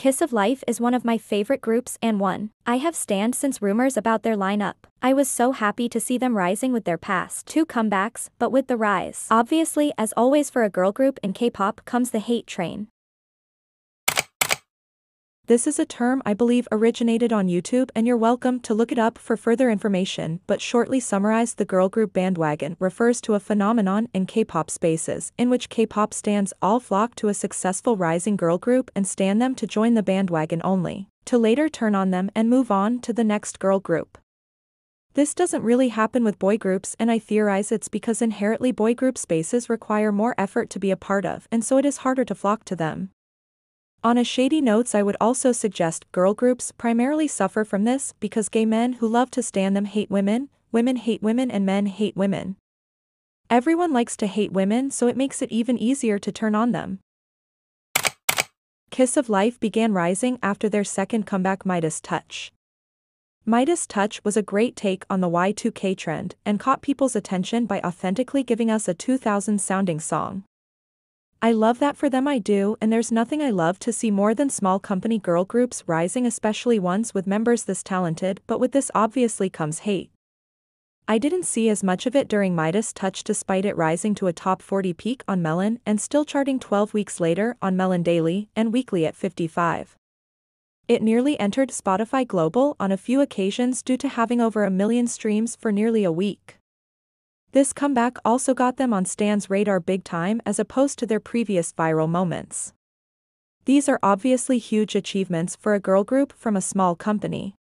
Kiss of Life is one of my favorite groups and one I have stanned since rumors about their lineup. I was so happy to see them rising with their past two comebacks, but with the rise, obviously as always for a girl group in K-pop comes the hate train. This is a term I believe originated on YouTube and you're welcome to look it up for further information, but shortly summarized, the girl group bandwagon refers to a phenomenon in K-pop spaces in which K-pop stans all flock to a successful rising girl group and stan them to join the bandwagon only, to later turn on them and move on to the next girl group. This doesn't really happen with boy groups, and I theorize it's because inherently boy group spaces require more effort to be a part of, and so it is harder to flock to them. On a shady notes, I would also suggest girl groups primarily suffer from this because gay men who love to stan them hate women, women hate women, and men hate women. Everyone likes to hate women, so it makes it even easier to turn on them. Kiss of Life began rising after their second comeback, Midas Touch. Midas Touch was a great take on the Y2K trend and caught people's attention by authentically giving us a 2000s sounding song. I love that for them, I do, and there's nothing I love to see more than small company girl groups rising, especially ones with members this talented, but with this obviously comes hate. I didn't see as much of it during Midas Touch despite it rising to a top 40 peak on Melon and still charting 12 weeks later on Melon Daily and Weekly at 55. It nearly entered Spotify Global on a few occasions due to having over 1 million streams for nearly a week. This comeback also got them on Stan's radar big time as opposed to their previous viral moments. These are obviously huge achievements for a girl group from a small company.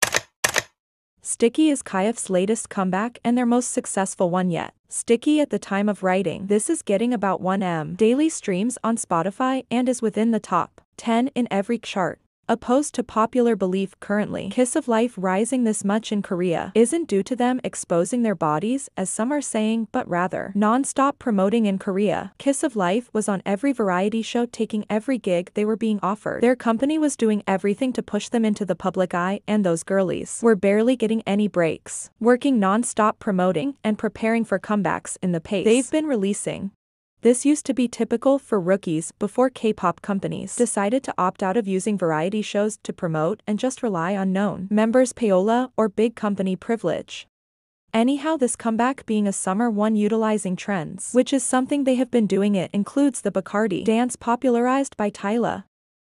Sticky is KIF's latest comeback and their most successful one yet. Sticky at the time of writing this is getting about 1 million daily streams on Spotify and is within the top 10 in every chart. Opposed to popular belief currently, Kiss of Life rising this much in Korea isn't due to them exposing their bodies, as some are saying, but rather non-stop promoting in Korea. Kiss of Life was on every variety show, taking every gig they were being offered. Their company was doing everything to push them into the public eye, and those girlies were barely getting any breaks, working non-stop promoting and preparing for comebacks in the pace they've been releasing. This used to be typical for rookies before K-pop companies decided to opt out of using variety shows to promote and just rely on known members' payola or big company privilege. Anyhow, this comeback being a summer one utilizing trends, which is something they have been doing, it includes the Bacardi dance popularized by Tyla.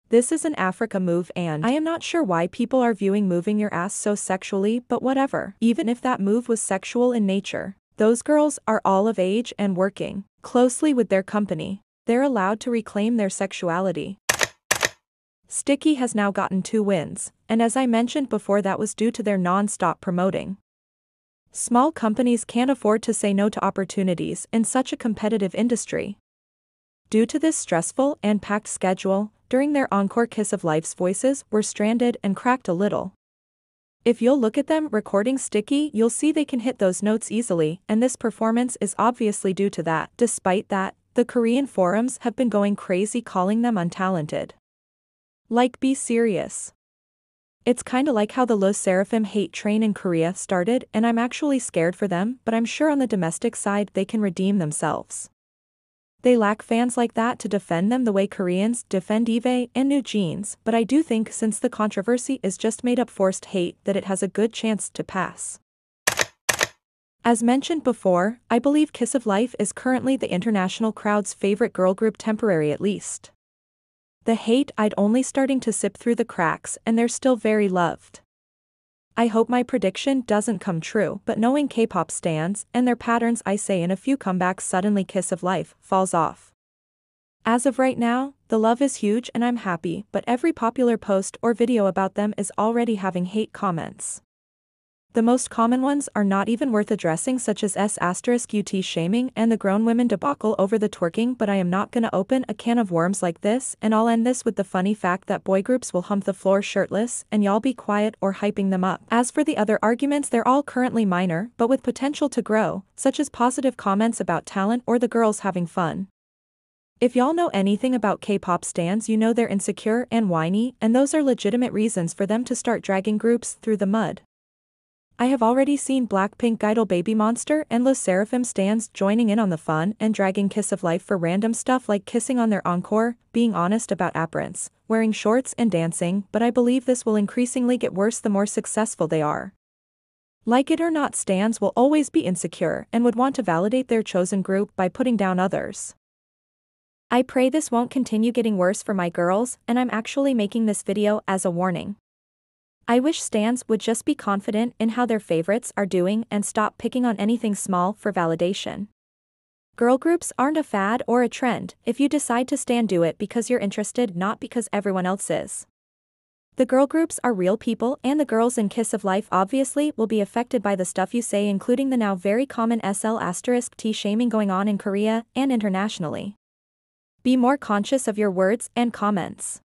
This is an Africa move, and I am not sure why people are viewing moving your ass so sexually, but whatever. Even if that move was sexual in nature, those girls are all of age and working closely with their company. They're allowed to reclaim their sexuality. Sticky has now gotten 2 wins, and as I mentioned before, that was due to their non-stop promoting. Small companies can't afford to say no to opportunities in such a competitive industry. Due to this stressful and packed schedule, during their encore, Kiss of Life's voices were stranded and cracked a little. If you'll look at them recording Sticky, you'll see they can hit those notes easily, and this performance is obviously due to that. Despite that, the Korean forums have been going crazy calling them untalented. Like, be serious. It's kinda like how the LE SSERAFIM hate train in Korea started, and I'm actually scared for them, but I'm sure on the domestic side they can redeem themselves. They lack fans like that to defend them the way Koreans defend yeri and new jeans, but I do think since the controversy is just made up forced hate that it has a good chance to pass. As mentioned before, I believe Kiss of Life is currently the international crowd's favorite girl group, temporary at least. The hate I'd only starting to sip through the cracks, and they're still very loved. I hope my prediction doesn't come true, but knowing K-pop stans and their patterns, I say in a few comebacks suddenly Kiss of Life falls off. As of right now, the love is huge and I'm happy, but every popular post or video about them is already having hate comments. The most common ones are not even worth addressing, such as s*ut shaming and the grown women debacle over the twerking, but I am not gonna open a can of worms like this, and I'll end this with the funny fact that boy groups will hump the floor shirtless and y'all be quiet or hyping them up. As for the other arguments, they're all currently minor, but with potential to grow, such as positive comments about talent or the girls having fun. If y'all know anything about K-pop stans, you know they're insecure and whiny, and those are legitimate reasons for them to start dragging groups through the mud. I have already seen Blackpink idol Baby Monster and Le Seraphim stans joining in on the fun and dragging Kiss of Life for random stuff like kissing on their encore, being honest about appearance, wearing shorts and dancing, but I believe this will increasingly get worse the more successful they are. Like it or not, stans will always be insecure and would want to validate their chosen group by putting down others. I pray this won't continue getting worse for my girls, and I'm actually making this video as a warning. I wish stans would just be confident in how their favorites are doing and stop picking on anything small for validation. Girl groups aren't a fad or a trend. If you decide to stan, do it because you're interested, not because everyone else is. The girl groups are real people, and the girls in Kiss of Life obviously will be affected by the stuff you say, including the now very common SL*T shaming going on in Korea and internationally. Be more conscious of your words and comments.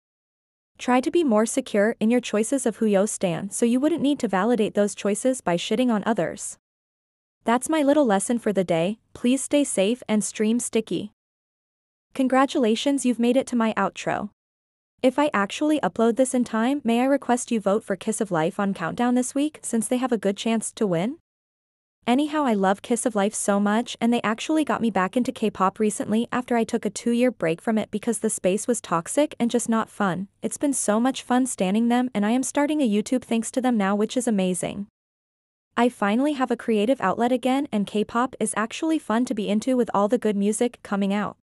Try to be more secure in your choices of who you stan so you wouldn't need to validate those choices by shitting on others. That's my little lesson for the day. Please stay safe and stream sticky. Congratulations, you've made it to my outro. If I actually upload this in time, may I request you vote for Kiss of Life on Countdown this week since they have a good chance to win? Anyhow, I love Kiss of Life so much, and they actually got me back into K-pop recently after I took a 2-year break from it because the space was toxic and just not fun. It's been so much fun standing them, and I am starting a YouTube thanks to them now, which is amazing. I finally have a creative outlet again, and K-pop is actually fun to be into with all the good music coming out.